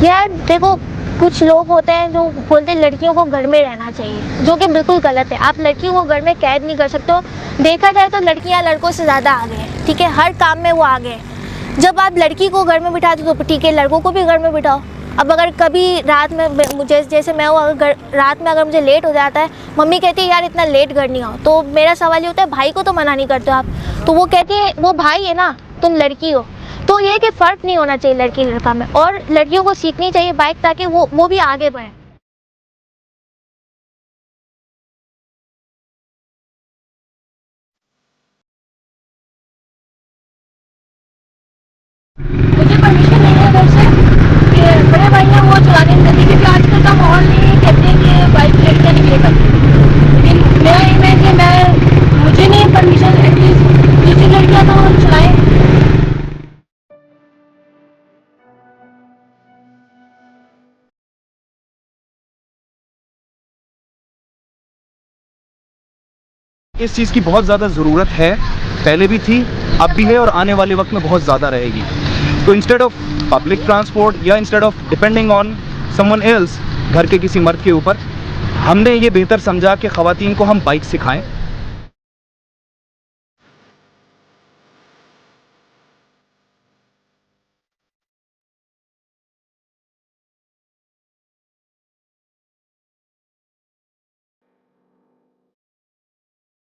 यार देखो, कुछ लोग होते हैं जो बोलते हैं लड़कियों को घर में रहना चाहिए, जो कि बिल्कुल गलत है। आप लड़कियों को घर में कैद नहीं कर सकते हो। देखा जाए तो लड़कियां लड़कों से ज़्यादा आगे हैं, ठीक है, हर काम में वो आगे हैं। जब आप लड़की को घर में बिठा दो तो ठीक है, लड़कों को भी घर में बिठाओ। अब अगर कभी रात में मुझे, जैसे मैं हूँ, अगर रात में अगर मुझे लेट हो जाता है, मम्मी कहती है यार इतना लेट घर नहीं आओ, तो मेरा सवाल ये होता है भाई को तो मना नहीं करते हो आप, तो वो कहती है वो भाई है ना, तुम लड़की हो। तो ये कि फ़र्क नहीं होना चाहिए लड़की लड़का में, और लड़कियों को सीखनी चाहिए बाइक, ताकि वो भी आगे बढ़े। मुझे परमिशन नहीं है घर से कि बड़े भाई हैं वो चलाने नहीं देते, क्योंकि आजकल का माहौल नहीं है, कहते हैं कि बाइक लड़कियां नहीं ले सकती। लेकिन मेरा एम है कि मुझे नहीं परमिशन, एटलीस्ट दूसरी लड़कियां तो चलाएं। इस चीज़ की बहुत ज़्यादा ज़रूरत है, पहले भी थी, अब भी है और आने वाले वक्त में बहुत ज़्यादा रहेगी। तो इंस्टेड ऑफ पब्लिक ट्रांसपोर्ट या instead of depending on someone else, घर के किसी मर्द के ऊपर, हमने ये बेहतर समझा कि ख़वातीन को हम बाइक सिखाएं।